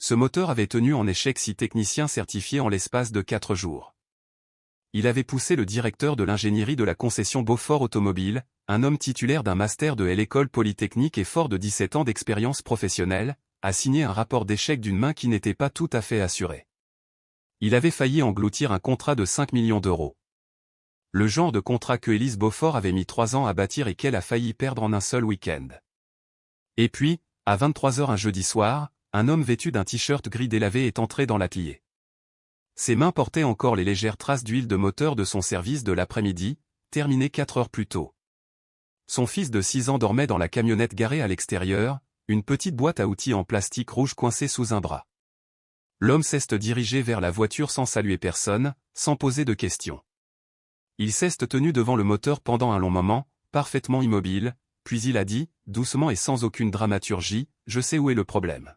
Ce moteur avait tenu en échec 6 techniciens certifiés en l'espace de 4 jours. Il avait poussé le directeur de l'ingénierie de la concession Beaufort Automobile, un homme titulaire d'un master de l'École Polytechnique et fort de 17 ans d'expérience professionnelle, à signer un rapport d'échec d'une main qui n'était pas tout à fait assurée. Il avait failli engloutir un contrat de 5 millions d'euros. Le genre de contrat que Élise Beaufort avait mis 3 ans à bâtir et qu'elle a failli perdre en un seul week-end. Et puis, à 23 h un jeudi soir, un homme vêtu d'un t-shirt gris délavé est entré dans l'atelier. Ses mains portaient encore les légères traces d'huile de moteur de son service de l'après-midi, terminé 4 heures plus tôt. Son fils de 6 ans dormait dans la camionnette garée à l'extérieur, une petite boîte à outils en plastique rouge coincée sous un bras. L'homme s'est dirigé vers la voiture sans saluer personne, sans poser de questions. Il s'est tenu devant le moteur pendant un long moment, parfaitement immobile, puis il a dit, doucement et sans aucune dramaturgie, « Je sais où est le problème. »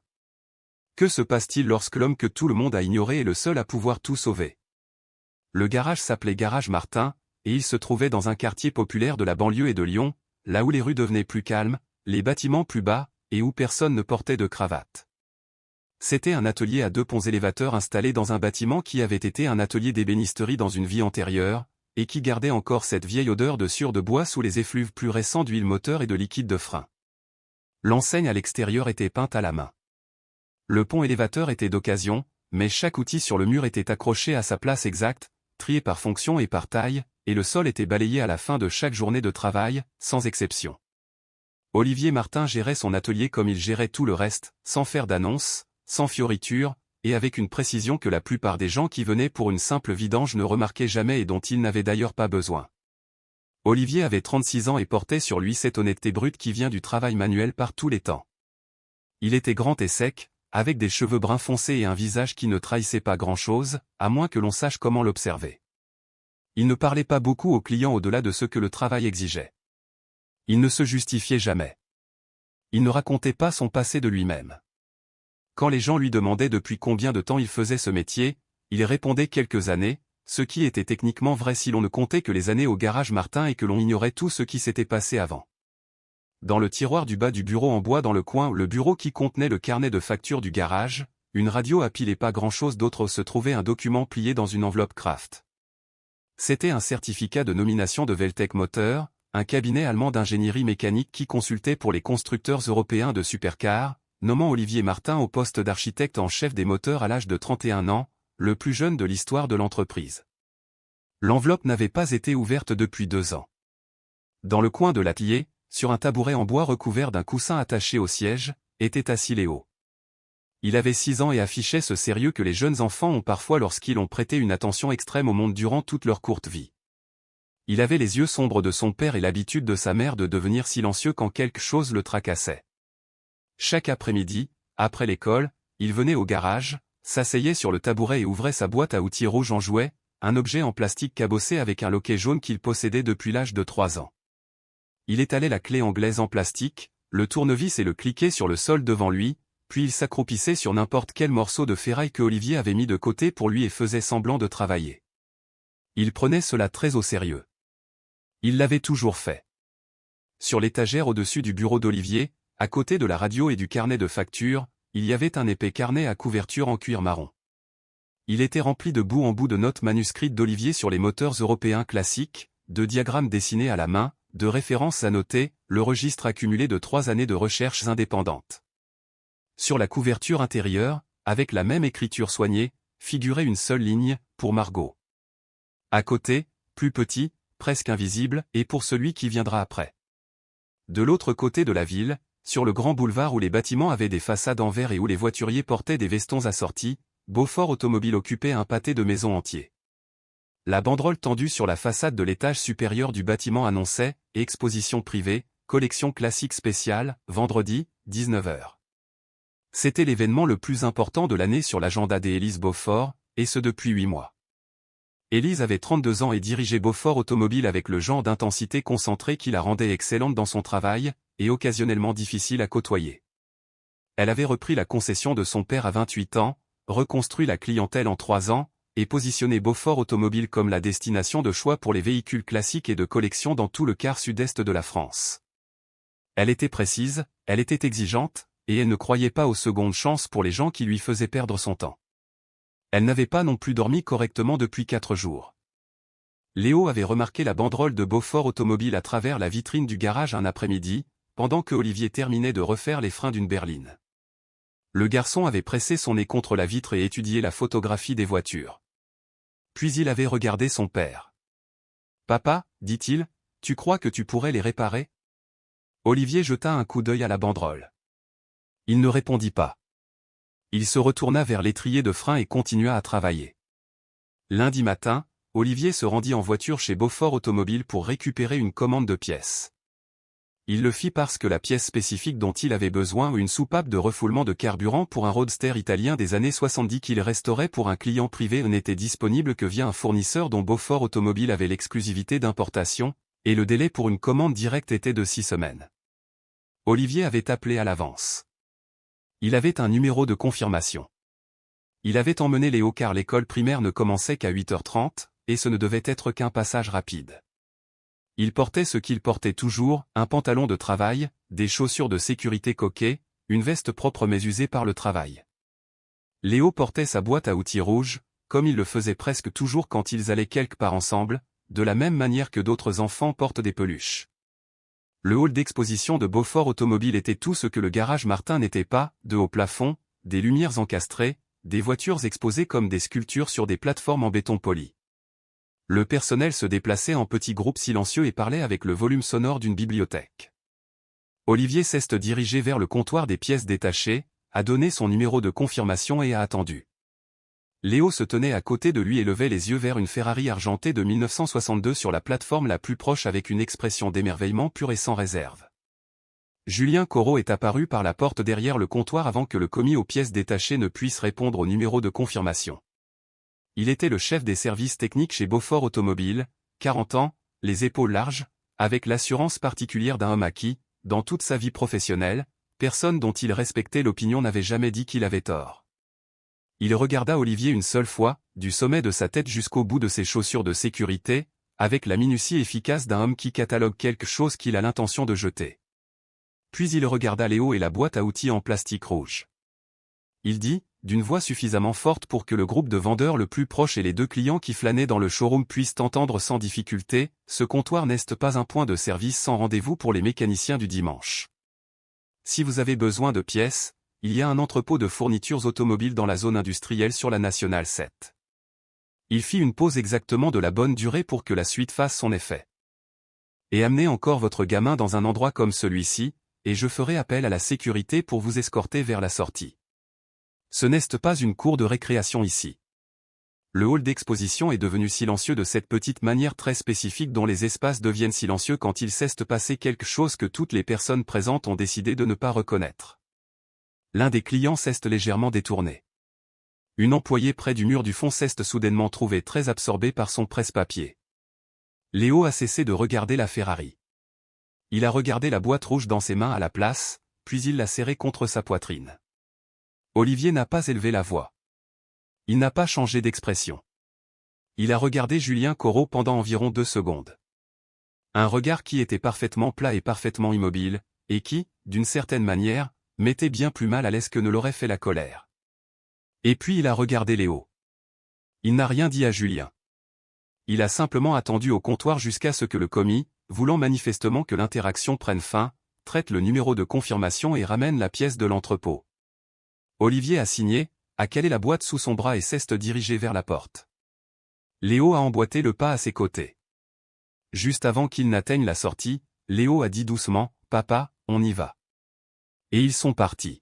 Que se passe-t-il lorsque l'homme que tout le monde a ignoré est le seul à pouvoir tout sauver? Le garage s'appelait Garage Martin, et il se trouvait dans un quartier populaire de la banlieue et de Lyon, là où les rues devenaient plus calmes, les bâtiments plus bas, et où personne ne portait de cravate. C'était un atelier à 2 ponts élévateurs installé dans un bâtiment qui avait été un atelier d'ébénisterie dans une vie antérieure, et qui gardait encore cette vieille odeur de sciure de bois sous les effluves plus récents d'huile moteur et de liquide de frein. L'enseigne à l'extérieur était peinte à la main. Le pont élévateur était d'occasion, mais chaque outil sur le mur était accroché à sa place exacte, trié par fonction et par taille, et le sol était balayé à la fin de chaque journée de travail, sans exception. Olivier Martin gérait son atelier comme il gérait tout le reste, sans faire d'annonce, sans fioritures, et avec une précision que la plupart des gens qui venaient pour une simple vidange ne remarquaient jamais et dont ils n'avaient d'ailleurs pas besoin. Olivier avait 36 ans et portait sur lui cette honnêteté brute qui vient du travail manuel par tous les temps. Il était grand et sec, avec des cheveux bruns foncés et un visage qui ne trahissait pas grand-chose, à moins que l'on sache comment l'observer. Il ne parlait pas beaucoup aux clients au-delà de ce que le travail exigeait. Il ne se justifiait jamais. Il ne racontait pas son passé de lui-même. Quand les gens lui demandaient depuis combien de temps il faisait ce métier, il répondait quelques années, ce qui était techniquement vrai si l'on ne comptait que les années au garage Martin et que l'on ignorait tout ce qui s'était passé avant. Dans le tiroir du bas du bureau en bois dans le coin, le bureau qui contenait le carnet de factures du garage, une radio à pile et pas grand-chose d'autre se trouvait un document plié dans une enveloppe Kraft. C'était un certificat de nomination de Weltec Moteur, un cabinet allemand d'ingénierie mécanique qui consultait pour les constructeurs européens de supercars, nommant Olivier Martin au poste d'architecte en chef des moteurs à l'âge de 31 ans, le plus jeune de l'histoire de l'entreprise. L'enveloppe n'avait pas été ouverte depuis 2 ans. Dans le coin de l'atelier, sur un tabouret en bois recouvert d'un coussin attaché au siège, était assis Léo. Il avait 6 ans et affichait ce sérieux que les jeunes enfants ont parfois lorsqu'ils ont prêté une attention extrême au monde durant toute leur courte vie. Il avait les yeux sombres de son père et l'habitude de sa mère de devenir silencieux quand quelque chose le tracassait. Chaque après-midi, après l'école, il venait au garage, s'asseyait sur le tabouret et ouvrait sa boîte à outils rouge en jouet, un objet en plastique cabossé avec un loquet jaune qu'il possédait depuis l'âge de 3 ans. Il étalait la clé anglaise en plastique, le tournevis et le cliquet sur le sol devant lui, puis il s'accroupissait sur n'importe quel morceau de ferraille que Olivier avait mis de côté pour lui et faisait semblant de travailler. Il prenait cela très au sérieux. Il l'avait toujours fait. Sur l'étagère au-dessus du bureau d'Olivier, à côté de la radio et du carnet de factures, il y avait un épais carnet à couverture en cuir marron. Il était rempli de bout en bout de notes manuscrites d'Olivier sur les moteurs européens classiques, de diagrammes dessinés à la main, de références à noter, le registre accumulé de 3 années de recherches indépendantes. Sur la couverture intérieure, avec la même écriture soignée, figurait une seule ligne, pour Margot. À côté, plus petit, presque invisible, et pour celui qui viendra après. De l'autre côté de la ville, sur le grand boulevard où les bâtiments avaient des façades en verre et où les voituriers portaient des vestons assortis, Beaufort Automobile occupait un pâté de maisons entier. La banderole tendue sur la façade de l'étage supérieur du bâtiment annonçait « Exposition privée, collection classique spéciale, vendredi, 19 h ». C'était l'événement le plus important de l'année sur l'agenda d'Élise Beaufort, et ce depuis 8 mois. Élise avait 32 ans et dirigeait Beaufort Automobile avec le genre d'intensité concentrée qui la rendait excellente dans son travail, et occasionnellement difficile à côtoyer. Elle avait repris la concession de son père à 28 ans, reconstruit la clientèle en 3 ans, et positionné Beaufort Automobile comme la destination de choix pour les véhicules classiques et de collection dans tout le quart sud-est de la France. Elle était précise, elle était exigeante, et elle ne croyait pas aux secondes chances pour les gens qui lui faisaient perdre son temps. Elle n'avait pas non plus dormi correctement depuis 4 jours. Léo avait remarqué la banderole de Beaufort Automobile à travers la vitrine du garage un après-midi, pendant que Olivier terminait de refaire les freins d'une berline. Le garçon avait pressé son nez contre la vitre et étudié la photographie des voitures. Puis il avait regardé son père. « Papa, dit-il, tu crois que tu pourrais les réparer ?» Olivier jeta un coup d'œil à la banderole. Il ne répondit pas. Il se retourna vers l'étrier de frein et continua à travailler. Lundi matin, Olivier se rendit en voiture chez Beaufort Automobile pour récupérer une commande de pièces. Il le fit parce que la pièce spécifique dont il avait besoin, une soupape de refoulement de carburant pour un roadster italien des années 70 qu'il restaurait pour un client privé, n'était disponible que via un fournisseur dont Beaufort Automobile avait l'exclusivité d'importation, et le délai pour une commande directe était de 6 semaines. Olivier avait appelé à l'avance. Il avait un numéro de confirmation. Il avait emmené Léo car l'école primaire ne commençait qu'à 8h30, et ce ne devait être qu'un passage rapide. Il portait ce qu'il portait toujours, un pantalon de travail, des chaussures de sécurité coquées, une veste propre mais usée par le travail. Léo portait sa boîte à outils rouge, comme il le faisait presque toujours quand ils allaient quelque part ensemble, de la même manière que d'autres enfants portent des peluches. Le hall d'exposition de Beaufort Automobile était tout ce que le garage Martin n'était pas, de hauts plafonds, des lumières encastrées, des voitures exposées comme des sculptures sur des plateformes en béton poli. Le personnel se déplaçait en petits groupes silencieux et parlait avec le volume sonore d'une bibliothèque. Olivier s'est dirigé vers le comptoir des pièces détachées, a donné son numéro de confirmation et a attendu. Léo se tenait à côté de lui et levait les yeux vers une Ferrari argentée de 1962 sur la plateforme la plus proche avec une expression d'émerveillement pur et sans réserve. Julien Corot est apparu par la porte derrière le comptoir avant que le commis aux pièces détachées ne puisse répondre au numéro de confirmation. Il était le chef des services techniques chez Beaufort Automobile, 40 ans, les épaules larges, avec l'assurance particulière d'un homme à qui, dans toute sa vie professionnelle, personne dont il respectait l'opinion n'avait jamais dit qu'il avait tort. Il regarda Olivier une seule fois, du sommet de sa tête jusqu'au bout de ses chaussures de sécurité, avec la minutie efficace d'un homme qui catalogue quelque chose qu'il a l'intention de jeter. Puis il regarda Léo et la boîte à outils en plastique rouge. Il dit, d'une voix suffisamment forte pour que le groupe de vendeurs le plus proche et les 2 clients qui flânaient dans le showroom puissent entendre sans difficulté, ce comptoir n'est pas un point de service sans rendez-vous pour les mécaniciens du dimanche. Si vous avez besoin de pièces, il y a un entrepôt de fournitures automobiles dans la zone industrielle sur la Nationale 7. Il fit une pause exactement de la bonne durée pour que la suite fasse son effet. Et amenez encore votre gamin dans un endroit comme celui-ci, et je ferai appel à la sécurité pour vous escorter vers la sortie. Ce n'est pas une cour de récréation ici. Le hall d'exposition est devenu silencieux de cette petite manière très spécifique dont les espaces deviennent silencieux quand il s'est passé quelque chose que toutes les personnes présentes ont décidé de ne pas reconnaître. L'un des clients s'est légèrement détourné. Une employée près du mur du fond s'est soudainement trouvée très absorbée par son presse-papier. Léo a cessé de regarder la Ferrari. Il a regardé la boîte rouge dans ses mains à la place, puis il l'a serrée contre sa poitrine. Olivier n'a pas élevé la voix. Il n'a pas changé d'expression. Il a regardé Julien Corot pendant environ 2 secondes. Un regard qui était parfaitement plat et parfaitement immobile, et qui, d'une certaine manière, mettait bien plus mal à l'aise que ne l'aurait fait la colère. Et puis il a regardé Léo. Il n'a rien dit à Julien. Il a simplement attendu au comptoir jusqu'à ce que le commis, voulant manifestement que l'interaction prenne fin, traite le numéro de confirmation et ramène la pièce de l'entrepôt. Olivier a signé, a calé la boîte sous son bras et s'est dirigé vers la porte. Léo a emboîté le pas à ses côtés. Juste avant qu'il n'atteigne la sortie, Léo a dit doucement, « Papa, on y va. » Et ils sont partis.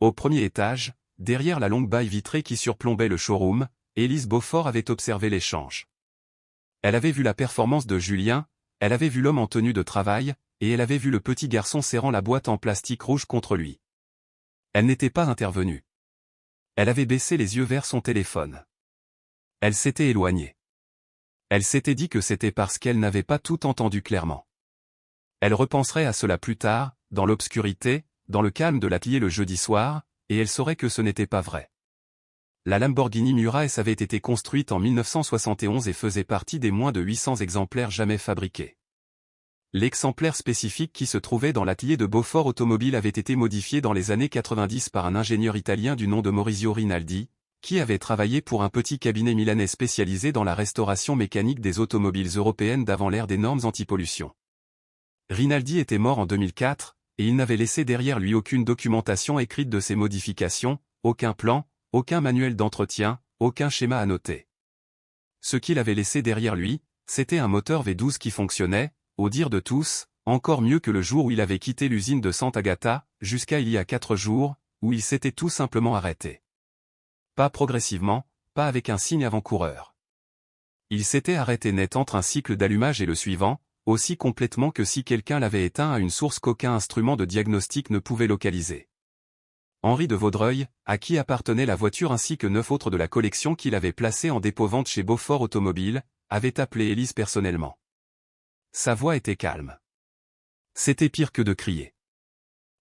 Au premier étage, derrière la longue baille vitrée qui surplombait le showroom, Élise Beaufort avait observé l'échange. Elle avait vu la performance de Julien, elle avait vu l'homme en tenue de travail, et elle avait vu le petit garçon serrant la boîte en plastique rouge contre lui. Elle n'était pas intervenue. Elle avait baissé les yeux vers son téléphone. Elle s'était éloignée. Elle s'était dit que c'était parce qu'elle n'avait pas tout entendu clairement. Elle repenserait à cela plus tard, dans l'obscurité, dans le calme de l'atelier le jeudi soir, et elle saurait que ce n'était pas vrai. La Lamborghini Miura avait été construite en 1971 et faisait partie des moins de 800 exemplaires jamais fabriqués. L'exemplaire spécifique qui se trouvait dans l'atelier de Beaufort Automobile avait été modifié dans les années 90 par un ingénieur italien du nom de Maurizio Rinaldi, qui avait travaillé pour un petit cabinet milanais spécialisé dans la restauration mécanique des automobiles européennes d'avant l'ère des normes anti-pollution. Rinaldi était mort en 2004, et il n'avait laissé derrière lui aucune documentation écrite de ces modifications, aucun plan, aucun manuel d'entretien, aucun schéma à noter. Ce qu'il avait laissé derrière lui, c'était un moteur V12 qui fonctionnait, au dire de tous, encore mieux que le jour où il avait quitté l'usine de Sant'Agata, jusqu'à il y a 4 jours, où il s'était tout simplement arrêté. Pas progressivement, pas avec un signe avant-coureur. Il s'était arrêté net entre un cycle d'allumage et le suivant, aussi complètement que si quelqu'un l'avait éteint à une source qu'aucun instrument de diagnostic ne pouvait localiser. Henri de Vaudreuil, à qui appartenait la voiture ainsi que 9 autres de la collection qu'il avait placée en dépôt-vente chez Beaufort Automobile, avait appelé Élise personnellement. Sa voix était calme. C'était pire que de crier.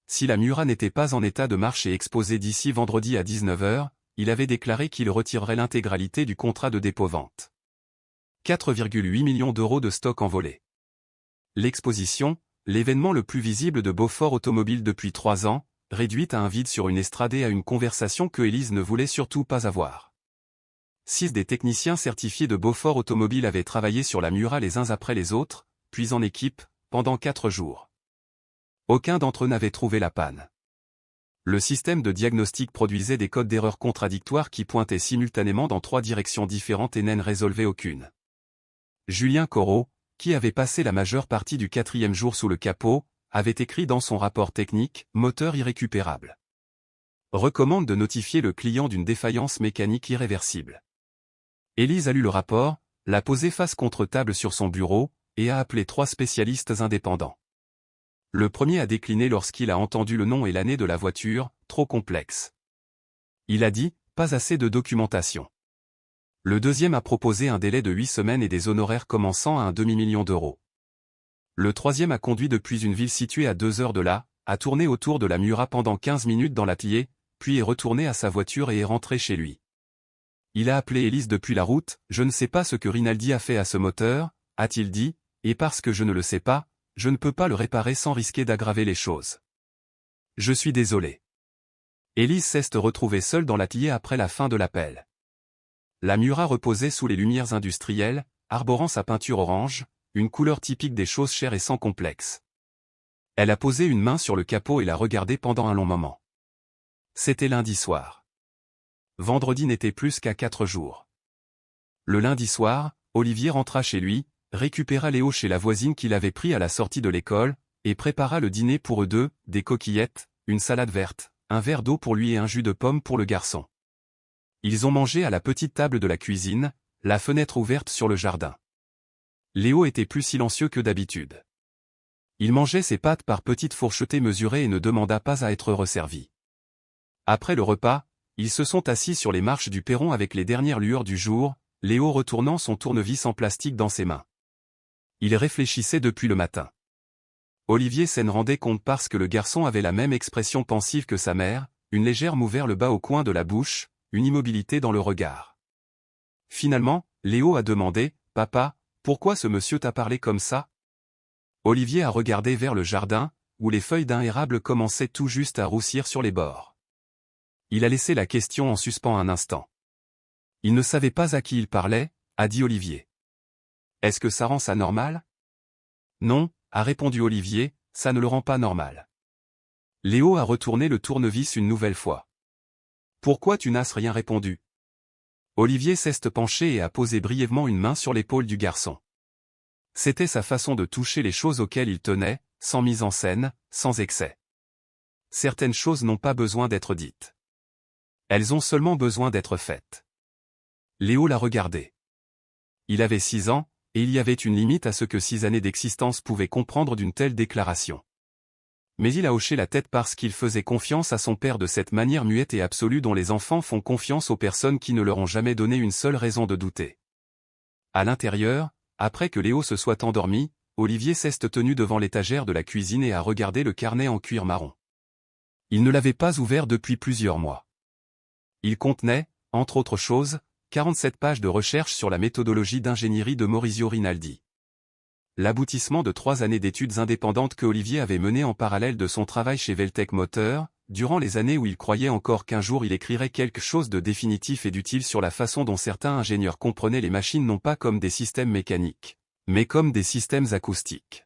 Si la Miura n'était pas en état de marche et exposée d'ici vendredi à 19 h, il avait déclaré qu'il retirerait l'intégralité du contrat de dépôt-vente. 4,8 millions d'euros de stock envolé. L'exposition, l'événement le plus visible de Beaufort Automobile depuis 3 ans, réduite à un vide sur une estrade et à une conversation que Élise ne voulait surtout pas avoir. 6 des techniciens certifiés de Beaufort Automobile avaient travaillé sur la Miura les uns après les autres, puis en équipe, pendant 4 jours. Aucun d'entre eux n'avait trouvé la panne. Le système de diagnostic produisait des codes d'erreur contradictoires qui pointaient simultanément dans 3 directions différentes et n'en résolvaient aucune. Julien Corot, qui avait passé la majeure partie du 4e jour sous le capot, avait écrit dans son rapport technique « Moteur irrécupérable ». Recommande de notifier le client d'une défaillance mécanique irréversible. Élise a lu le rapport, l'a posé face contre table sur son bureau, et a appelé 3 spécialistes indépendants. Le premier a décliné lorsqu'il a entendu le nom et l'année de la voiture, trop complexe. Il a dit, pas assez de documentation. Le deuxième a proposé un délai de 8 semaines et des honoraires commençant à un demi-million d'euros. Le troisième a conduit depuis une ville située à 2 heures de là, a tourné autour de la Miura pendant 15 minutes dans l'atelier, puis est retourné à sa voiture et est rentré chez lui. Il a appelé Élise depuis la route, je ne sais pas ce que Rinaldi a fait à ce moteur, a-t-il dit, et parce que je ne le sais pas, je ne peux pas le réparer sans risquer d'aggraver les choses. Je suis désolé. Élise s'est retrouvée seule dans l'atelier après la fin de l'appel. La Miura reposait sous les lumières industrielles, arborant sa peinture orange, une couleur typique des choses chères et sans complexe. Elle a posé une main sur le capot et l'a regardé pendant un long moment. C'était lundi soir. Vendredi n'était plus qu'à 4 jours. Le lundi soir, Olivier rentra chez lui, récupéra Léo chez la voisine qu'il avait pris à la sortie de l'école, et prépara le dîner pour eux deux, des coquillettes, une salade verte, un verre d'eau pour lui et un jus de pomme pour le garçon. Ils ont mangé à la petite table de la cuisine, la fenêtre ouverte sur le jardin. Léo était plus silencieux que d'habitude. Il mangeait ses pâtes par petites fourchettées mesurées et ne demanda pas à être resservi. Après le repas, ils se sont assis sur les marches du perron avec les dernières lueurs du jour, Léo retournant son tournevis en plastique dans ses mains. Il réfléchissait depuis le matin. Olivier s'en rendait compte parce que le garçon avait la même expression pensive que sa mère, une légère moue vers le bas au coin de la bouche, une immobilité dans le regard. Finalement, Léo a demandé, « Papa, pourquoi ce monsieur t'a parlé comme ça ?» Olivier a regardé vers le jardin, où les feuilles d'un érable commençaient tout juste à roussir sur les bords. Il a laissé la question en suspens un instant. Il ne savait pas à qui il parlait, a dit Olivier. Est-ce que ça rend ça normal? Non, a répondu Olivier, ça ne le rend pas normal. Léo a retourné le tournevis une nouvelle fois. Pourquoi tu n'as rien répondu? Olivier s'est penché et a posé brièvement une main sur l'épaule du garçon. C'était sa façon de toucher les choses auxquelles il tenait, sans mise en scène, sans excès. Certaines choses n'ont pas besoin d'être dites. Elles ont seulement besoin d'être faites. Léo l'a regardé. Il avait 6 ans, et il y avait une limite à ce que 6 années d'existence pouvaient comprendre d'une telle déclaration. Mais il a hoché la tête parce qu'il faisait confiance à son père de cette manière muette et absolue dont les enfants font confiance aux personnes qui ne leur ont jamais donné une seule raison de douter. À l'intérieur, après que Léo se soit endormi, Olivier s'est tenu devant l'étagère de la cuisine et a regardé le carnet en cuir marron. Il ne l'avait pas ouvert depuis plusieurs mois. Il contenait, entre autres choses, 47 pages de recherche sur la méthodologie d'ingénierie de Maurizio Rinaldi. l'aboutissement de 3 années d'études indépendantes que Olivier avait menées en parallèle de son travail chez Veltec Moteur, durant les années où il croyait encore qu'un jour il écrirait quelque chose de définitif et d'utile sur la façon dont certains ingénieurs comprenaient les machines non pas comme des systèmes mécaniques, mais comme des systèmes acoustiques.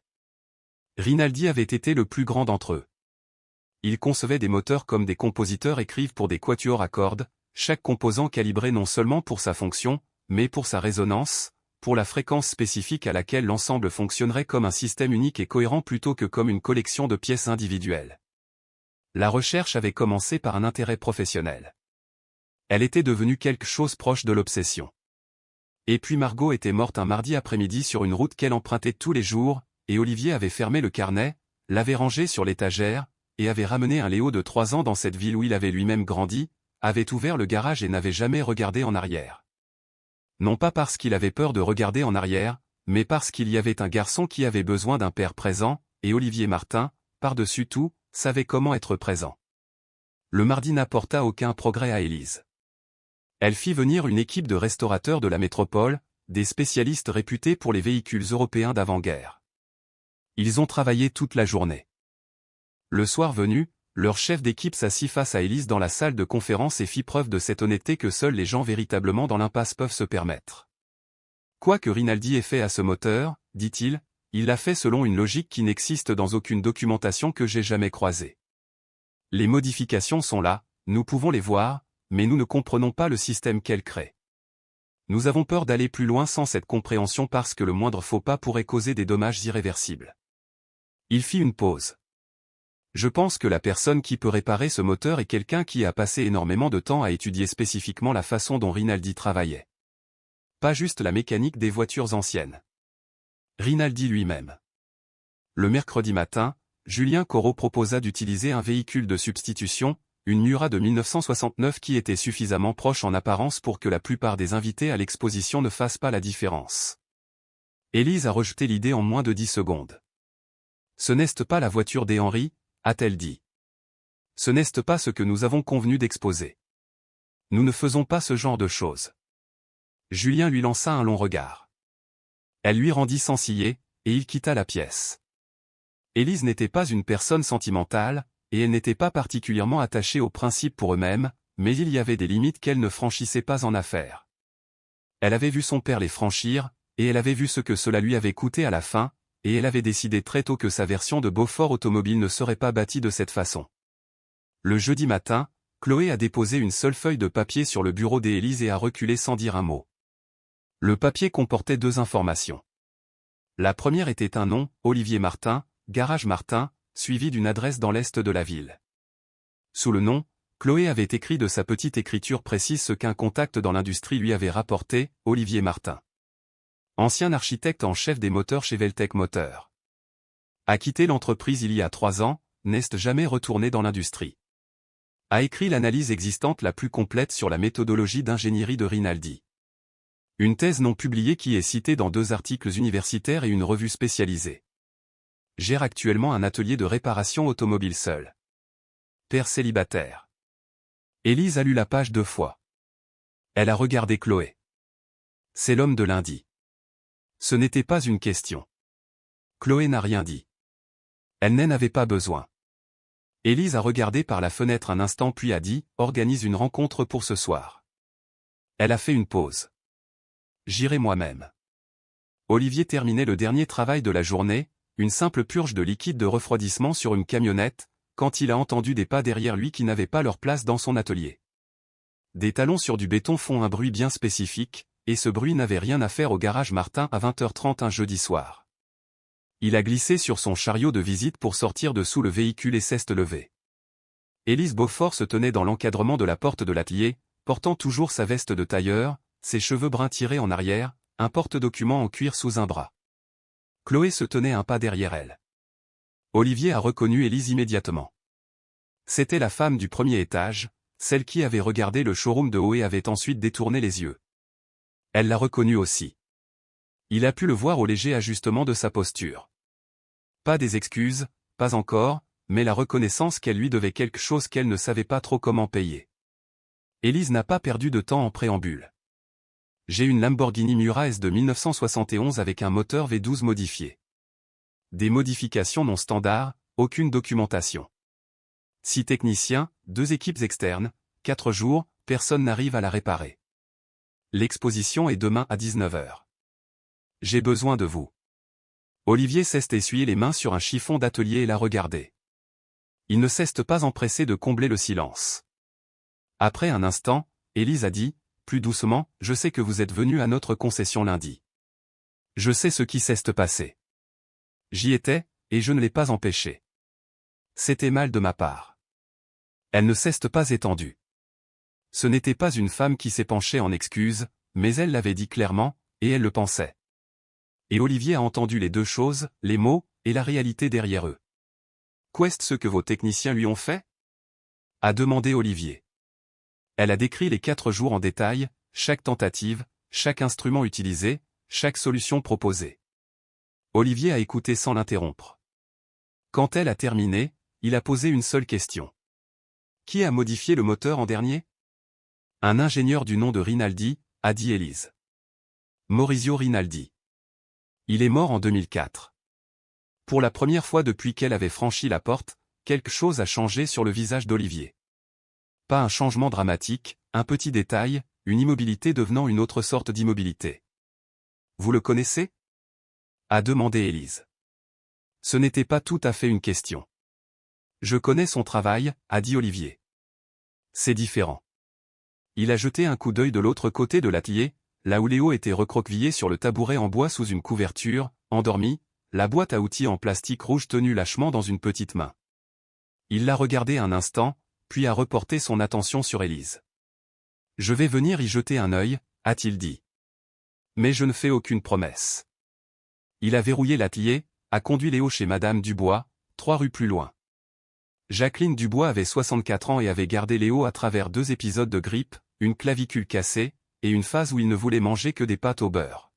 Rinaldi avait été le plus grand d'entre eux. Il concevait des moteurs comme des compositeurs écrivent pour des quatuors à cordes, chaque composant calibré non seulement pour sa fonction, mais pour sa résonance, pour la fréquence spécifique à laquelle l'ensemble fonctionnerait comme un système unique et cohérent plutôt que comme une collection de pièces individuelles. La recherche avait commencé par un intérêt professionnel. Elle était devenue quelque chose proche de l'obsession. Et puis Margot était morte un mardi après-midi sur une route qu'elle empruntait tous les jours, et Olivier avait fermé le carnet, l'avait rangé sur l'étagère, et avait ramené un Léo de 3 ans dans cette ville où il avait lui-même grandi, avait ouvert le garage et n'avait jamais regardé en arrière. Non pas parce qu'il avait peur de regarder en arrière, mais parce qu'il y avait un garçon qui avait besoin d'un père présent, et Olivier Martin, par-dessus tout, savait comment être présent. Le mardi n'apporta aucun progrès à Élise. Elle fit venir une équipe de restaurateurs de la métropole, des spécialistes réputés pour les véhicules européens d'avant-guerre. Ils ont travaillé toute la journée. Le soir venu, leur chef d'équipe s'assit face à Élise dans la salle de conférence et fit preuve de cette honnêteté que seuls les gens véritablement dans l'impasse peuvent se permettre. Quoi que Rinaldi ait fait à ce moteur, dit-il, il l'a fait selon une logique qui n'existe dans aucune documentation que j'ai jamais croisée. Les modifications sont là, nous pouvons les voir, mais nous ne comprenons pas le système qu'elles créent. Nous avons peur d'aller plus loin sans cette compréhension parce que le moindre faux pas pourrait causer des dommages irréversibles. Il fit une pause. Je pense que la personne qui peut réparer ce moteur est quelqu'un qui a passé énormément de temps à étudier spécifiquement la façon dont Rinaldi travaillait. Pas juste la mécanique des voitures anciennes. Rinaldi lui-même. Le mercredi matin, Julien Corot proposa d'utiliser un véhicule de substitution, une Miura de 1969 qui était suffisamment proche en apparence pour que la plupart des invités à l'exposition ne fassent pas la différence. Élise a rejeté l'idée en moins de 10 secondes. Ce n'est pas la voiture des Henry, a-t-elle dit. Ce n'est pas ce que nous avons convenu d'exposer. Nous ne faisons pas ce genre de choses. Julien lui lança un long regard. Elle lui rendit sans ciller, et il quitta la pièce. Élise n'était pas une personne sentimentale, et elle n'était pas particulièrement attachée aux principes pour eux-mêmes, mais il y avait des limites qu'elle ne franchissait pas en affaires. Elle avait vu son père les franchir, et elle avait vu ce que cela lui avait coûté à la fin, et elle avait décidé très tôt que sa version de Beaufort automobile ne serait pas bâtie de cette façon. Le jeudi matin, Chloé a déposé une seule feuille de papier sur le bureau d'Élise et a reculé sans dire un mot. Le papier comportait 2 informations. La première était un nom, Olivier Martin, Garage Martin, suivi d'une adresse dans l'est de la ville. Sous le nom, Chloé avait écrit de sa petite écriture précise ce qu'un contact dans l'industrie lui avait rapporté, Olivier Martin. Ancien architecte en chef des moteurs chez Veltec Moteur. A quitté l'entreprise il y a 3 ans, n'est jamais retourné dans l'industrie. A écrit l'analyse existante la plus complète sur la méthodologie d'ingénierie de Rinaldi. Une thèse non publiée qui est citée dans 2 articles universitaires et une revue spécialisée. Gère actuellement un atelier de réparation automobile seul. Père célibataire. Élise a lu la page 2 fois. Elle a regardé Chloé. C'est l'homme de lundi. Ce n'était pas une question. Chloé n'a rien dit. Elle n'en avait pas besoin. Élise a regardé par la fenêtre un instant puis a dit « Organise une rencontre pour ce soir ». Elle a fait une pause. J'irai moi-même. Olivier terminait le dernier travail de la journée, une simple purge de liquide de refroidissement sur une camionnette, quand il a entendu des pas derrière lui qui n'avaient pas leur place dans son atelier. Des talons sur du béton font un bruit bien spécifique, et ce bruit n'avait rien à faire au garage Martin à 20h30 un jeudi soir. Il a glissé sur son chariot de visite pour sortir de sous le véhicule et s'est levé. Élise Beaufort se tenait dans l'encadrement de la porte de l'atelier, portant toujours sa veste de tailleur, ses cheveux bruns tirés en arrière, un porte-documents en cuir sous un bras. Chloé se tenait un pas derrière elle. Olivier a reconnu Élise immédiatement. C'était la femme du premier étage, celle qui avait regardé le showroom de haut et avait ensuite détourné les yeux. Elle l'a reconnu aussi. Il a pu le voir au léger ajustement de sa posture. Pas des excuses, pas encore, mais la reconnaissance qu'elle lui devait quelque chose qu'elle ne savait pas trop comment payer. Élise n'a pas perdu de temps en préambule. J'ai une Lamborghini Miura S de 1971 avec un moteur V12 modifié. des modifications non standards, aucune documentation. 6 techniciens, 2 équipes externes, 4 jours, personne n'arrive à la réparer. L'exposition est demain à 19 h. J'ai besoin de vous. Olivier cesse d'essuyer les mains sur un chiffon d'atelier et la regarder. Il ne cesse pas empressé de combler le silence. Après un instant, Élise a dit, plus doucement, je sais que vous êtes venu à notre concession lundi. Je sais ce qui s'est passé. J'y étais, et je ne l'ai pas empêché. C'était mal de ma part. Elle ne s'est pas étendue. Ce n'était pas une femme qui s'est penchée en excuse, mais elle l'avait dit clairement, et elle le pensait. Et Olivier a entendu les deux choses, les mots, et la réalité derrière eux. Qu'est-ce ce que vos techniciens lui ont fait? A demandé Olivier. Elle a décrit les 4 jours en détail, chaque tentative, chaque instrument utilisé, chaque solution proposée. Olivier a écouté sans l'interrompre. Quand elle a terminé, il a posé une seule question. Qui a modifié le moteur en dernier? Un ingénieur du nom de Rinaldi, a dit Élise. Maurizio Rinaldi. Il est mort en 2004. Pour la première fois depuis qu'elle avait franchi la porte, quelque chose a changé sur le visage d'Olivier. Pas un changement dramatique, un petit détail, une immobilité devenant une autre sorte d'immobilité. Vous le connaissez? A demandé Élise. Ce n'était pas tout à fait une question. Je connais son travail, a dit Olivier. C'est différent. Il a jeté un coup d'œil de l'autre côté de l'atelier, là où Léo était recroquevillé sur le tabouret en bois sous une couverture, endormi, la boîte à outils en plastique rouge tenue lâchement dans une petite main. Il l'a regardé un instant, puis a reporté son attention sur Élise. Je vais venir y jeter un œil, a-t-il dit. Mais je ne fais aucune promesse. Il a verrouillé l'atelier, a conduit Léo chez Madame Dubois, 3 rues plus loin. Jacqueline Dubois avait 64 ans et avait gardé Léo à travers 2 épisodes de grippe, une clavicule cassée, et une phase où il ne voulait manger que des pâtes au beurre.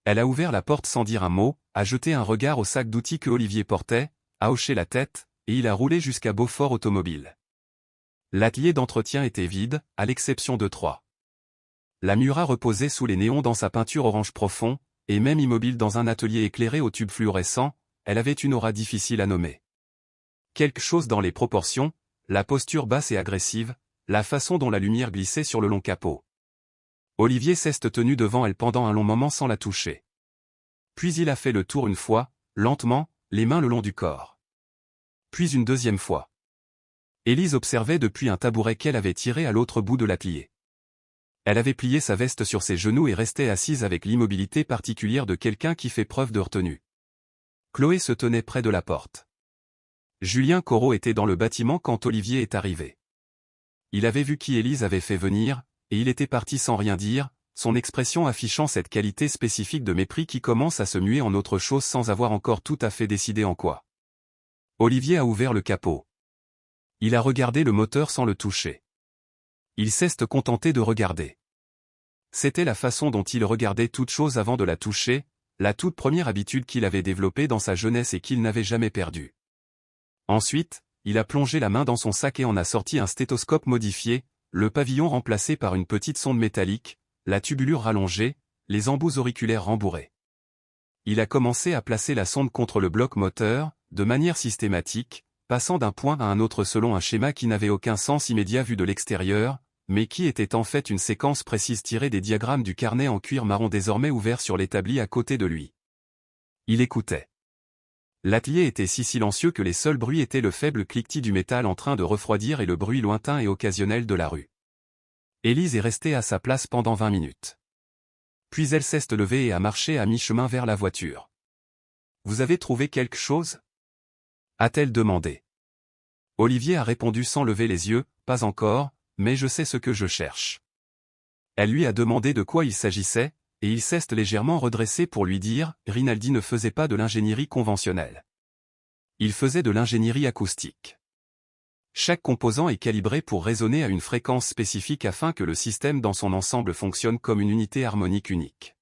Elle a ouvert la porte sans dire un mot, a jeté un regard au sac d'outils que Olivier portait, a hoché la tête, et il a roulé jusqu'à Beaufort Automobile. L'atelier d'entretien était vide, à l'exception de 3. La Miura reposait sous les néons dans sa peinture orange profond, et même immobile dans un atelier éclairé au tube fluorescent, elle avait une aura difficile à nommer. Quelque chose dans les proportions, la posture basse et agressive, la façon dont la lumière glissait sur le long capot. Olivier s'est tenu devant elle pendant un long moment sans la toucher. Puis il a fait le tour une fois, lentement, les mains le long du corps. Puis une deuxième fois. Élise observait depuis un tabouret qu'elle avait tiré à l'autre bout de l'atelier. Elle avait plié sa veste sur ses genoux et restait assise avec l'immobilité particulière de quelqu'un qui fait preuve de retenue. Chloé se tenait près de la porte. Julien Corot était dans le bâtiment quand Olivier est arrivé. Il avait vu qui Élise avait fait venir, et il était parti sans rien dire, son expression affichant cette qualité spécifique de mépris qui commence à se muer en autre chose sans avoir encore tout à fait décidé en quoi. Olivier a ouvert le capot. Il a regardé le moteur sans le toucher. Il s'est contenté de regarder. C'était la façon dont il regardait toute chose avant de la toucher, la toute première habitude qu'il avait développée dans sa jeunesse et qu'il n'avait jamais perdue. Ensuite, il a plongé la main dans son sac et en a sorti un stéthoscope modifié, le pavillon remplacé par une petite sonde métallique, la tubulure rallongée, les embouts auriculaires rembourrés. Il a commencé à placer la sonde contre le bloc moteur, de manière systématique, passant d'un point à un autre selon un schéma qui n'avait aucun sens immédiat vu de l'extérieur, mais qui était en fait une séquence précise tirée des diagrammes du carnet en cuir marron désormais ouvert sur l'établi à côté de lui. Il écoutait. L'atelier était si silencieux que les seuls bruits étaient le faible cliquetis du métal en train de refroidir et le bruit lointain et occasionnel de la rue. Élise est restée à sa place pendant 20 minutes. Puis elle s'est levée et a marché à mi-chemin vers la voiture. « Vous avez trouvé quelque chose ?» a-t-elle demandé. Olivier a répondu sans lever les yeux, « Pas encore, mais je sais ce que je cherche. » Elle lui a demandé de quoi il s'agissait, et il s'est légèrement redressé pour lui dire, Rinaldi ne faisait pas de l'ingénierie conventionnelle. Il faisait de l'ingénierie acoustique. Chaque composant est calibré pour résonner à une fréquence spécifique afin que le système dans son ensemble fonctionne comme une unité harmonique unique.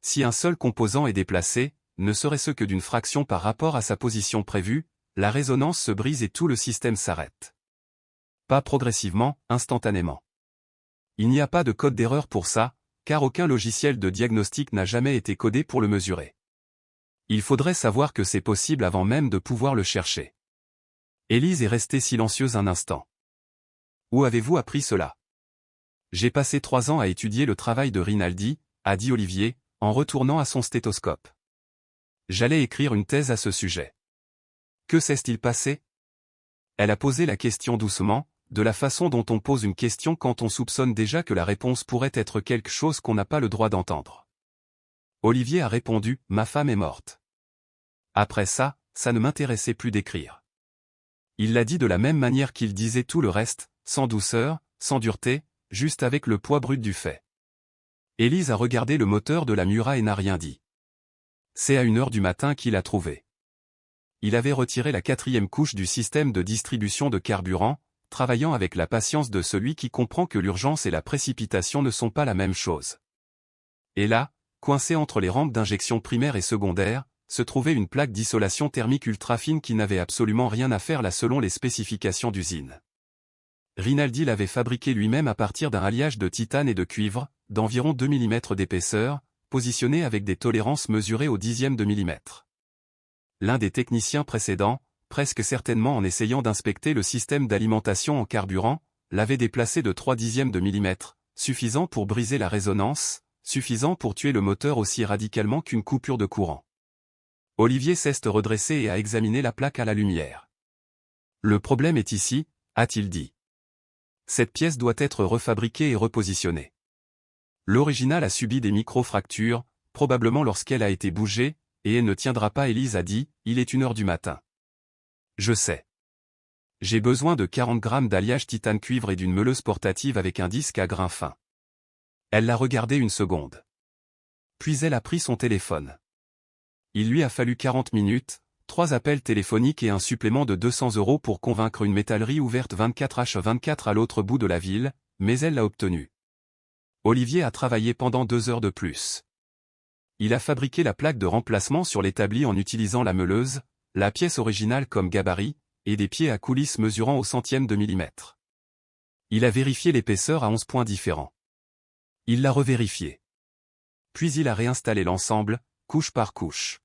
Si un seul composant est déplacé, ne serait-ce que d'une fraction par rapport à sa position prévue, la résonance se brise et tout le système s'arrête. Pas progressivement, instantanément. Il n'y a pas de code d'erreur pour ça, car aucun logiciel de diagnostic n'a jamais été codé pour le mesurer. Il faudrait savoir que c'est possible avant même de pouvoir le chercher. Élise est restée silencieuse un instant. Où avez-vous appris cela? J'ai passé 3 ans à étudier le travail de Rinaldi, a dit Olivier, en retournant à son stéthoscope. J'allais écrire une thèse à ce sujet. Que s'est-il passé? Elle a posé la question doucement, de la façon dont on pose une question quand on soupçonne déjà que la réponse pourrait être quelque chose qu'on n'a pas le droit d'entendre. Olivier a répondu, ma femme est morte. Après ça, ça ne m'intéressait plus d'écrire. Il l'a dit de la même manière qu'il disait tout le reste, sans douceur, sans dureté, juste avec le poids brut du fait. Élise a regardé le moteur de la Miura et n'a rien dit. C'est à 1h du matin qu'il a trouvé. Il avait retiré la 4e couche du système de distribution de carburant, travaillant avec la patience de celui qui comprend que l'urgence et la précipitation ne sont pas la même chose. Et là, coincé entre les rampes d'injection primaire et secondaire, se trouvait une plaque d'isolation thermique ultra fine qui n'avait absolument rien à faire là selon les spécifications d'usine. Rinaldi l'avait fabriqué lui-même à partir d'un alliage de titane et de cuivre, d'environ 2 mm d'épaisseur, positionné avec des tolérances mesurées au dixième de millimètre. L'un des techniciens précédents, presque certainement en essayant d'inspecter le système d'alimentation en carburant, l'avait déplacé de 3/10 de millimètre, suffisant pour briser la résonance, suffisant pour tuer le moteur aussi radicalement qu'une coupure de courant. Olivier s'est redressé et a examiné la plaque à la lumière. Le problème est ici, a-t-il dit. Cette pièce doit être refabriquée et repositionnée. L'original a subi des micro-fractures, probablement lorsqu'elle a été bougée, et elle ne tiendra pas. Élise a dit, il est 1h du matin. Je sais. J'ai besoin de 40 grammes d'alliage titane-cuivre et d'une meuleuse portative avec un disque à grains fins. Elle l'a regardé une seconde. Puis elle a pris son téléphone. Il lui a fallu 40 minutes, 3 appels téléphoniques et un supplément de 200 € pour convaincre une métallerie ouverte 24h24 à l'autre bout de la ville, mais elle l'a obtenu. Olivier a travaillé pendant 2 heures de plus. Il a fabriqué la plaque de remplacement sur l'établi en utilisant la meuleuse, la pièce originale comme gabarit, et des pieds à coulisses mesurant au centième de millimètre. Il a vérifié l'épaisseur à 11 points différents. Il l'a revérifié. Puis il a réinstallé l'ensemble, couche par couche.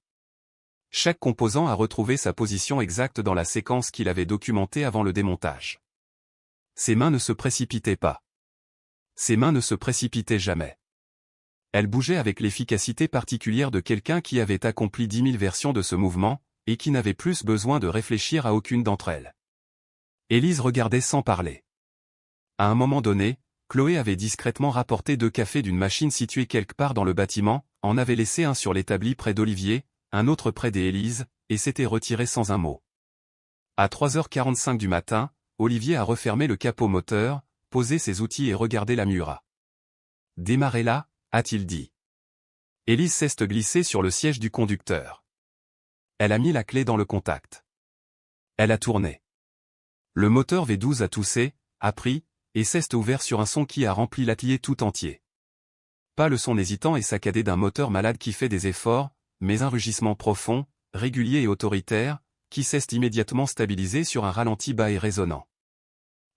Chaque composant a retrouvé sa position exacte dans la séquence qu'il avait documentée avant le démontage. Ses mains ne se précipitaient pas. Ses mains ne se précipitaient jamais. Elles bougeaient avec l'efficacité particulière de quelqu'un qui avait accompli 10 000 versions de ce mouvement, et qui n'avait plus besoin de réfléchir à aucune d'entre elles. Élise regardait sans parler. À un moment donné, Chloé avait discrètement rapporté 2 cafés d'une machine située quelque part dans le bâtiment, en avait laissé un sur l'établi près d'Olivier, un autre près d'Élise, et s'était retiré sans un mot. À 3h45 du matin, Olivier a refermé le capot moteur, posé ses outils et regardé la Miura. « Démarrez-la » a-t-il dit. Élise s'est glissée sur le siège du conducteur. Elle a mis la clé dans le contact. Elle a tourné. Le moteur V12 a toussé, a pris, et s'est ouvert sur un son qui a rempli l'atelier tout entier. Pas le son hésitant et saccadé d'un moteur malade qui fait des efforts, mais un rugissement profond, régulier et autoritaire, qui s'est immédiatement stabilisé sur un ralenti bas et résonnant.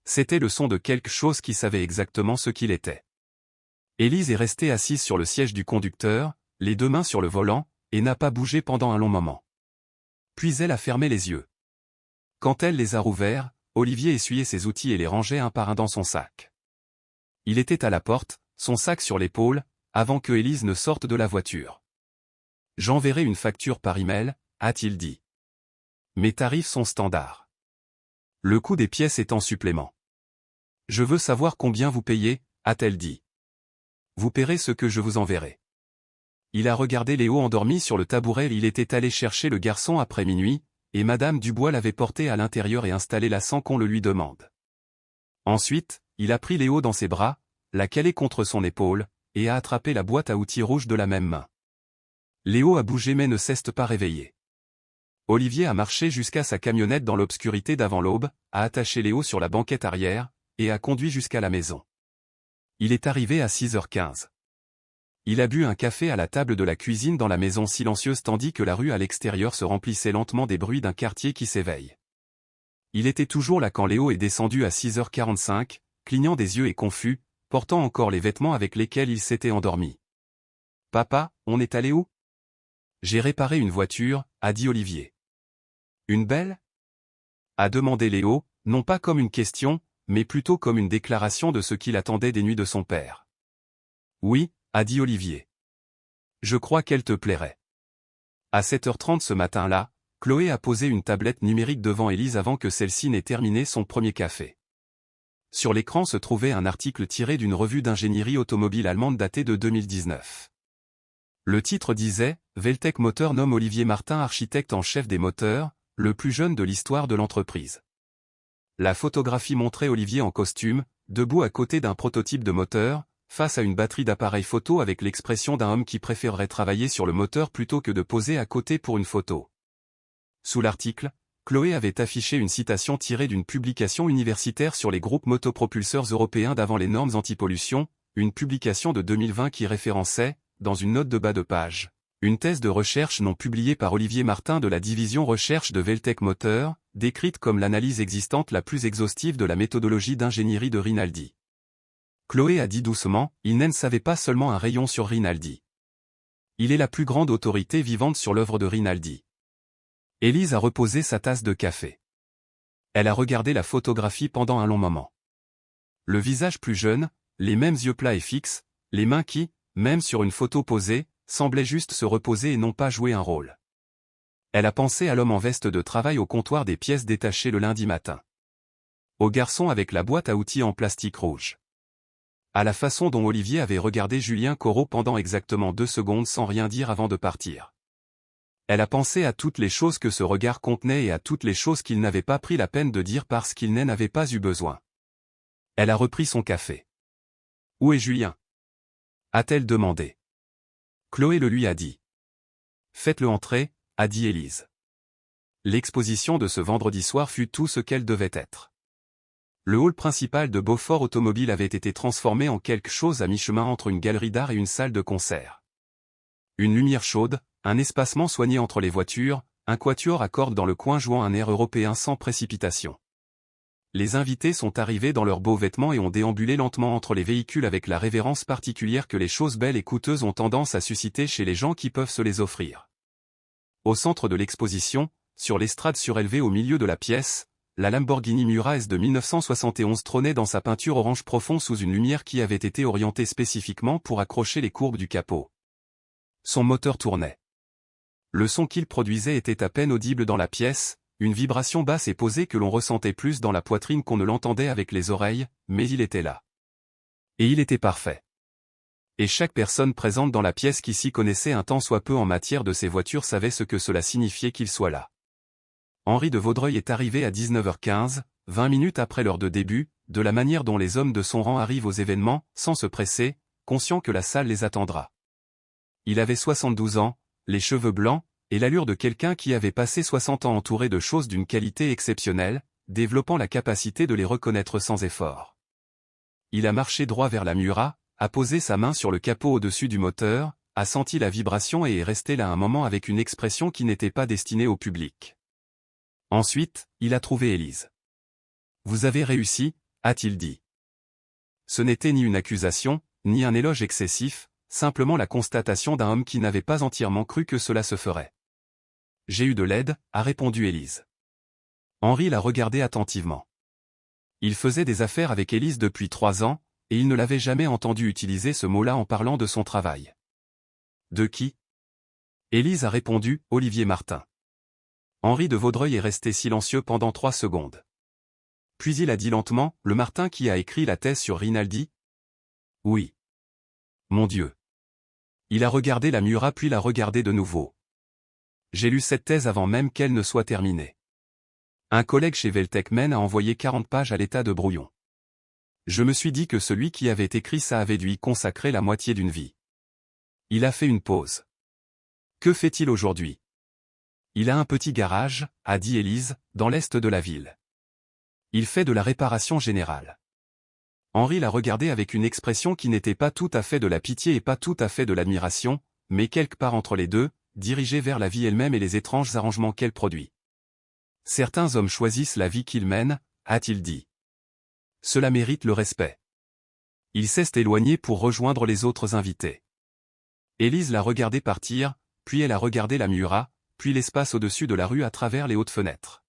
C'était le son de quelque chose qui savait exactement ce qu'il était. Élise est restée assise sur le siège du conducteur, les 2 mains sur le volant, et n'a pas bougé pendant un long moment. Puis elle a fermé les yeux. Quand elle les a rouverts, Olivier essuyait ses outils et les rangeait un par un dans son sac. Il était à la porte, son sac sur l'épaule, avant que Élise ne sorte de la voiture. « J'enverrai une facture par email », a-t-il dit. « Mes tarifs sont standards. Le coût des pièces est en supplément. Je veux savoir combien vous payez, a-t-elle dit. Vous paierez ce que je vous enverrai. Il a regardé Léo endormi sur le tabouret. Il était allé chercher le garçon après minuit, et Madame Dubois l'avait porté à l'intérieur et installé là sans qu'on le lui demande. Ensuite, il a pris Léo dans ses bras, l'a calé contre son épaule, et a attrapé la boîte à outils rouge de la même main. Léo a bougé mais ne s'est pas réveillé. Olivier a marché jusqu'à sa camionnette dans l'obscurité d'avant l'aube, a attaché Léo sur la banquette arrière, et a conduit jusqu'à la maison. Il est arrivé à 6h15. Il a bu un café à la table de la cuisine dans la maison silencieuse tandis que la rue à l'extérieur se remplissait lentement des bruits d'un quartier qui s'éveille. Il était toujours là quand Léo est descendu à 6h45, clignant des yeux et confus, portant encore les vêtements avec lesquels il s'était endormi. « Papa, on est allé où ? J'ai réparé une voiture, a dit Olivier. Une belle? A demandé Léo, non pas comme une question, mais plutôt comme une déclaration de ce qu'il attendait des nuits de son père. Oui, a dit Olivier. Je crois qu'elle te plairait. À 7h30 ce matin-là, Chloé a posé une tablette numérique devant Élise avant que celle-ci n'ait terminé son premier café. Sur l'écran se trouvait un article tiré d'une revue d'ingénierie automobile allemande datée de 2019. Le titre disait « Weltec Moteur nomme Olivier Martin architecte en chef des moteurs, le plus jeune de l'histoire de l'entreprise ». La photographie montrait Olivier en costume, debout à côté d'un prototype de moteur, face à une batterie d'appareils photo avec l'expression d'un homme qui préférerait travailler sur le moteur plutôt que de poser à côté pour une photo. Sous l'article, Chloé avait affiché une citation tirée d'une publication universitaire sur les groupes motopropulseurs européens d'avant les normes anti-pollution, une publication de 2020 qui référençait, dans une note de bas de page, une thèse de recherche non publiée par Olivier Martin de la division recherche de Weltec Moteur, décrite comme l'analyse existante la plus exhaustive de la méthodologie d'ingénierie de Rinaldi. Chloé a dit doucement, il ne savait pas seulement un rayon sur Rinaldi. Il est la plus grande autorité vivante sur l'œuvre de Rinaldi. Élise a reposé sa tasse de café. Elle a regardé la photographie pendant un long moment. Le visage plus jeune, les mêmes yeux plats et fixes, les mains qui, même sur une photo posée, semblaient juste se reposer et non pas jouer un rôle. Elle a pensé à l'homme en veste de travail au comptoir des pièces détachées le lundi matin. Au garçon avec la boîte à outils en plastique rouge. À la façon dont Olivier avait regardé Julien Corot pendant exactement 2 secondes sans rien dire avant de partir. Elle a pensé à toutes les choses que ce regard contenait et à toutes les choses qu'il n'avait pas pris la peine de dire parce qu'il n'en avait pas eu besoin. Elle a repris son café. « Où est Julien ?» a-t-elle demandé. Chloé le lui a dit. « Faites-le entrer », a dit Élise. L'exposition de ce vendredi soir fut tout ce qu'elle devait être. Le hall principal de Beaufort Automobile avait été transformé en quelque chose à mi-chemin entre une galerie d'art et une salle de concert. Une lumière chaude, un espacement soigné entre les voitures, un quatuor à cordes dans le coin jouant un air européen sans précipitation. Les invités sont arrivés dans leurs beaux vêtements et ont déambulé lentement entre les véhicules avec la révérence particulière que les choses belles et coûteuses ont tendance à susciter chez les gens qui peuvent se les offrir. Au centre de l'exposition, sur l'estrade surélevée au milieu de la pièce, la Lamborghini Miura S de 1971 trônait dans sa peinture orange profond sous une lumière qui avait été orientée spécifiquement pour accrocher les courbes du capot. Son moteur tournait. Le son qu'il produisait était à peine audible dans la pièce, une vibration basse et posée que l'on ressentait plus dans la poitrine qu'on ne l'entendait avec les oreilles, mais il était là. Et il était parfait. Et chaque personne présente dans la pièce qui s'y connaissait un tant soit peu en matière de ces voitures savait ce que cela signifiait qu'il soit là. Henri de Vaudreuil est arrivé à 19h15, 20 minutes après l'heure de début, de la manière dont les hommes de son rang arrivent aux événements, sans se presser, conscient que la salle les attendra. Il avait 72 ans, les cheveux blancs, et l'allure de quelqu'un qui avait passé 60 ans entouré de choses d'une qualité exceptionnelle, développant la capacité de les reconnaître sans effort. Il a marché droit vers la Miura, a posé sa main sur le capot au-dessus du moteur, a senti la vibration et est resté là un moment avec une expression qui n'était pas destinée au public. Ensuite, il a trouvé Élise. « Vous avez réussi », a-t-il dit. Ce n'était ni une accusation, ni un éloge excessif, simplement la constatation d'un homme qui n'avait pas entièrement cru que cela se ferait. « J'ai eu de l'aide », a répondu Élise. Henri l'a regardé attentivement. Il faisait des affaires avec Élise depuis 3 ans, et il ne l'avait jamais entendu utiliser ce mot-là en parlant de son travail. « De qui ?» Élise a répondu, « Olivier Martin ». Henri de Vaudreuil est resté silencieux pendant 3 secondes. Puis il a dit lentement, « Le Martin qui a écrit la thèse sur Rinaldi ?» « Oui. » « Mon Dieu. » Il a regardé la Miura puis l'a regardé de nouveau. « J'ai lu cette thèse avant même qu'elle ne soit terminée. Un collègue chez Weltec Men a envoyé 40 pages à l'état de brouillon. Je me suis dit que celui qui avait écrit ça avait dû y consacrer la moitié d'une vie. » Il a fait une pause. « Que fait-il aujourd'hui ? » « Il a un petit garage, » a dit Élise, « dans l'est de la ville. Il fait de la réparation générale. » Henri l'a regardé avec une expression qui n'était pas tout à fait de la pitié et pas tout à fait de l'admiration, mais quelque part entre les deux, dirigée vers la vie elle-même et les étranges arrangements qu'elle produit. « Certains hommes choisissent la vie qu'ils mènent, » a-t-il dit. Cela mérite le respect. Il s'est éloigné pour rejoindre les autres invités. Élise l'a regardé partir, puis elle a regardé la Miura, puis l'espace au-dessus de la rue à travers les hautes fenêtres.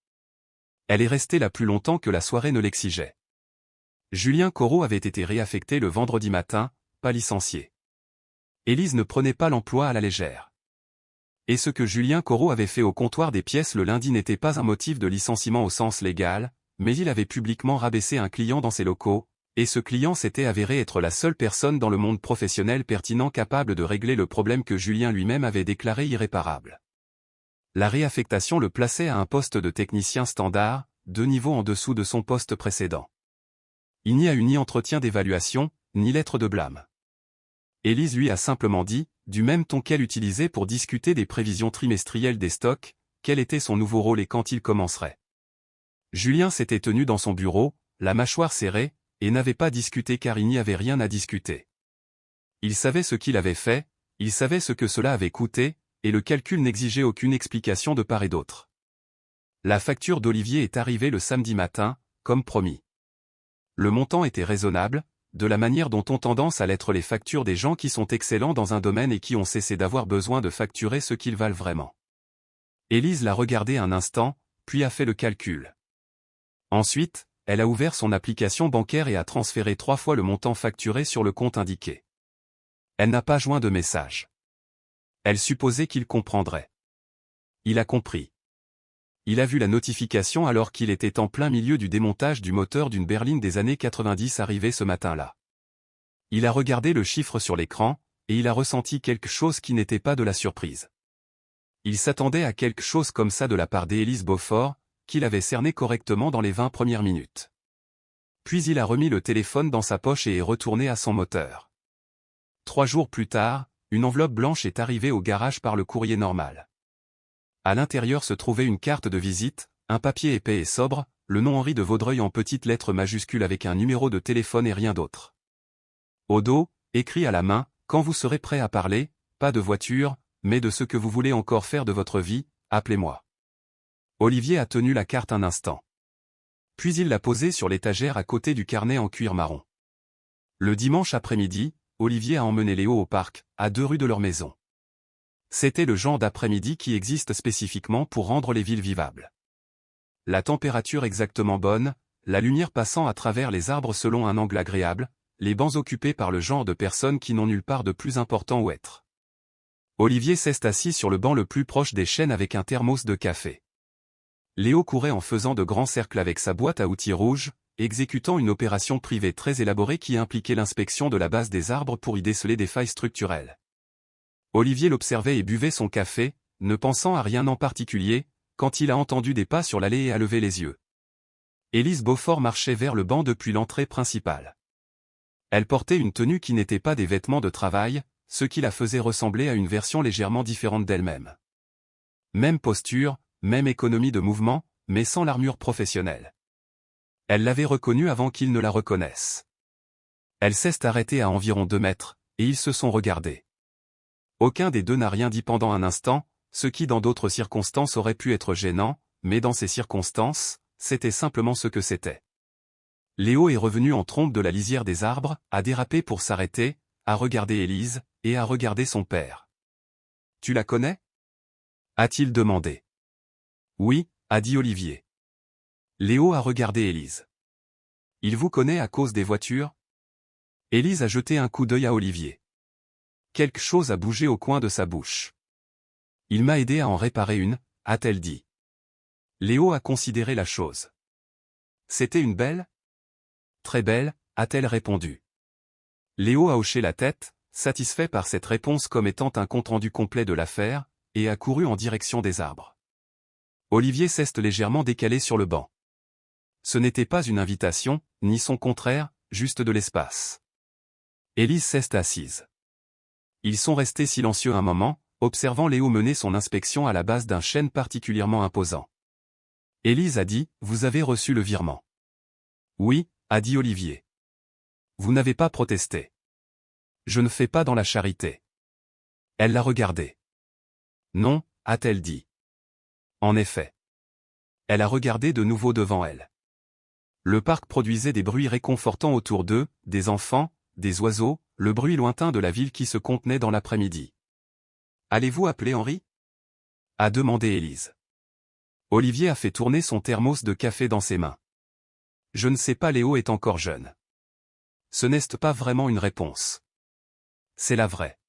Elle est restée là plus longtemps que la soirée ne l'exigeait. Julien Corot avait été réaffecté le vendredi matin, pas licencié. Élise ne prenait pas l'emploi à la légère. Et ce que Julien Corot avait fait au comptoir des pièces le lundi n'était pas un motif de licenciement au sens légal, mais il avait publiquement rabaissé un client dans ses locaux, et ce client s'était avéré être la seule personne dans le monde professionnel pertinent capable de régler le problème que Julien lui-même avait déclaré irréparable. La réaffectation le plaçait à un poste de technicien standard, 2 niveaux en dessous de son poste précédent. Il n'y a eu ni entretien d'évaluation, ni lettre de blâme. Élise lui a simplement dit, du même ton qu'elle utilisait pour discuter des prévisions trimestrielles des stocks, quel était son nouveau rôle et quand il commencerait. Julien s'était tenu dans son bureau, la mâchoire serrée, et n'avait pas discuté car il n'y avait rien à discuter. Il savait ce qu'il avait fait, il savait ce que cela avait coûté, et le calcul n'exigeait aucune explication de part et d'autre. La facture d'Olivier est arrivée le samedi matin, comme promis. Le montant était raisonnable, de la manière dont ont tendance à l'être les factures des gens qui sont excellents dans un domaine et qui ont cessé d'avoir besoin de facturer ce qu'ils valent vraiment. Élise l'a regardé un instant, puis a fait le calcul. Ensuite, elle a ouvert son application bancaire et a transféré 3 fois le montant facturé sur le compte indiqué. Elle n'a pas joint de message. Elle supposait qu'il comprendrait. Il a compris. Il a vu la notification alors qu'il était en plein milieu du démontage du moteur d'une berline des années 90 arrivé ce matin-là. Il a regardé le chiffre sur l'écran, et il a ressenti quelque chose qui n'était pas de la surprise. Il s'attendait à quelque chose comme ça de la part d'Élise Beaufort, qu'il avait cerné correctement dans les 20 premières minutes. Puis il a remis le téléphone dans sa poche et est retourné à son moteur. 3 jours plus tard, une enveloppe blanche est arrivée au garage par le courrier normal. À l'intérieur se trouvait une carte de visite, un papier épais et sobre, le nom Henri de Vaudreuil en petites lettres majuscules avec un numéro de téléphone et rien d'autre. Au dos, écrit à la main, quand vous serez prêt à parler, pas de voiture, mais de ce que vous voulez encore faire de votre vie, appelez-moi. Olivier a tenu la carte un instant. Puis il l'a posée sur l'étagère à côté du carnet en cuir marron. Le dimanche après-midi, Olivier a emmené Léo au parc, à 2 rues de leur maison. C'était le genre d'après-midi qui existe spécifiquement pour rendre les villes vivables. La température exactement bonne, la lumière passant à travers les arbres selon un angle agréable, les bancs occupés par le genre de personnes qui n'ont nulle part de plus important où être. Olivier s'est assis sur le banc le plus proche des chênes avec un thermos de café. Léo courait en faisant de grands cercles avec sa boîte à outils rouge, exécutant une opération privée très élaborée qui impliquait l'inspection de la base des arbres pour y déceler des failles structurelles. Olivier l'observait et buvait son café, ne pensant à rien en particulier, quand il a entendu des pas sur l'allée et a levé les yeux. Élise Beaufort marchait vers le banc depuis l'entrée principale. Elle portait une tenue qui n'était pas des vêtements de travail, ce qui la faisait ressembler à une version légèrement différente d'elle-même. Même posture, même économie de mouvement, mais sans l'armure professionnelle. Elle l'avait reconnue avant qu'il ne la reconnaisse. Elle s'est arrêtée à environ 2 mètres, et ils se sont regardés. Aucun des deux n'a rien dit pendant un instant, ce qui dans d'autres circonstances aurait pu être gênant, mais dans ces circonstances, c'était simplement ce que c'était. Léo est revenu en trompe de la lisière des arbres, a dérapé pour s'arrêter, a regardé Élise, et a regardé son père. « Tu la connais » a-t-il demandé. « Oui » a dit Olivier. Léo a regardé Élise. « Il vous connaît à cause des voitures » Élise a jeté un coup d'œil à Olivier. Quelque chose a bougé au coin de sa bouche. « Il m'a aidé à en réparer une » a-t-elle dit. Léo a considéré la chose. « C'était une belle » ? « Très belle » a-t-elle répondu. Léo a hoché la tête, satisfait par cette réponse comme étant un compte-rendu complet de l'affaire, et a couru en direction des arbres. Olivier s'est légèrement décalé sur le banc. Ce n'était pas une invitation, ni son contraire, juste de l'espace. Élise s'est assise. Ils sont restés silencieux un moment, observant Léo mener son inspection à la base d'un chêne particulièrement imposant. Élise a dit « Vous avez reçu le virement ». « Oui », a dit Olivier. « Vous n'avez pas protesté. »« Je ne fais pas dans la charité. » Elle l'a regardé. « Non », a-t-elle dit. En effet. Elle a regardé de nouveau devant elle. Le parc produisait des bruits réconfortants autour d'eux, des enfants, des oiseaux, le bruit lointain de la ville qui se contenait dans l'après-midi. Allez-vous appeler Henri? A demandé Élise. Olivier a fait tourner son thermos de café dans ses mains. Je ne sais pas, Léo est encore jeune. Ce n'est pas vraiment une réponse. C'est la vraie.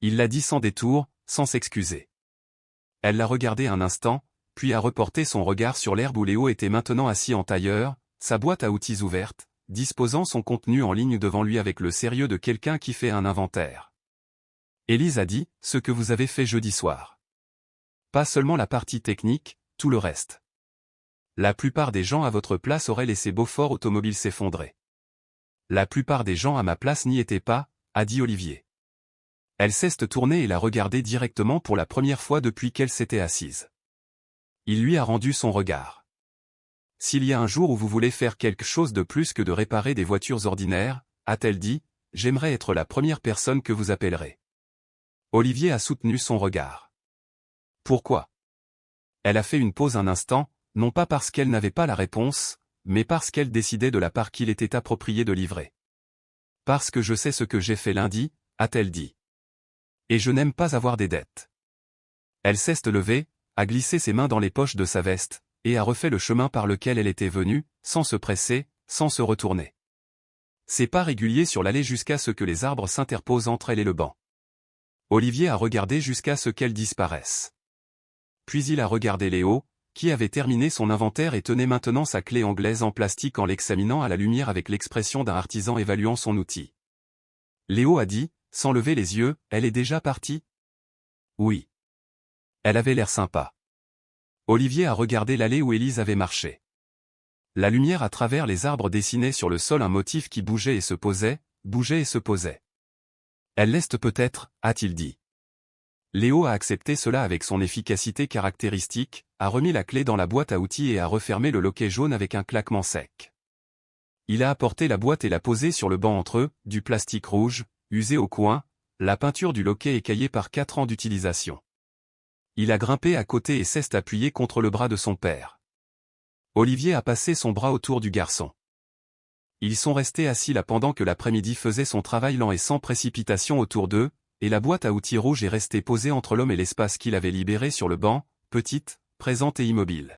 Il l'a dit sans détour, sans s'excuser. Elle l'a regardé un instant, puis a reporté son regard sur l'herbe où Léo était maintenant assis en tailleur, sa boîte à outils ouverte, disposant son contenu en ligne devant lui avec le sérieux de quelqu'un qui fait un inventaire. Élise a dit, ce que vous avez fait jeudi soir. Pas seulement la partie technique, tout le reste. La plupart des gens à votre place auraient laissé Beaufort Automobile s'effondrer. La plupart des gens à ma place n'y étaient pas, a dit Olivier. Elle s'est tournée et l'a regardé directement pour la première fois depuis qu'elle s'était assise. Il lui a rendu son regard. S'il y a un jour où vous voulez faire quelque chose de plus que de réparer des voitures ordinaires, a-t-elle dit, j'aimerais être la première personne que vous appellerez. Olivier a soutenu son regard. Pourquoi? Elle a fait une pause un instant, non pas parce qu'elle n'avait pas la réponse, mais parce qu'elle décidait de la part qu'il était approprié de livrer. Parce que je sais ce que j'ai fait lundi, a-t-elle dit. Et je n'aime pas avoir des dettes. Elle s'est levée, a glissé ses mains dans les poches de sa veste, et a refait le chemin par lequel elle était venue, sans se presser, sans se retourner. Ses pas réguliers sur l'allée jusqu'à ce que les arbres s'interposent entre elle et le banc. Olivier a regardé jusqu'à ce qu'elle disparaisse. Puis il a regardé Léo, qui avait terminé son inventaire et tenait maintenant sa clé anglaise en plastique en l'examinant à la lumière avec l'expression d'un artisan évaluant son outil. Léo a dit, sans lever les yeux, elle est déjà partie? Oui. Elle avait l'air sympa. Olivier a regardé l'allée où Élise avait marché. La lumière à travers les arbres dessinait sur le sol un motif qui bougeait et se posait, bougeait et se posait. Elle l'est peut-être, a-t-il dit. Léo a accepté cela avec son efficacité caractéristique, a remis la clé dans la boîte à outils et a refermé le loquet jaune avec un claquement sec. Il a apporté la boîte et l'a posée sur le banc entre eux, du plastique rouge, usé au coin, la peinture du loquet écaillée par 4 ans d'utilisation. Il a grimpé à côté et s'est appuyé contre le bras de son père. Olivier a passé son bras autour du garçon. Ils sont restés assis là pendant que l'après-midi faisait son travail lent et sans précipitation autour d'eux, et la boîte à outils rouge est restée posée entre l'homme et l'espace qu'il avait libéré sur le banc, petite, présente et immobile.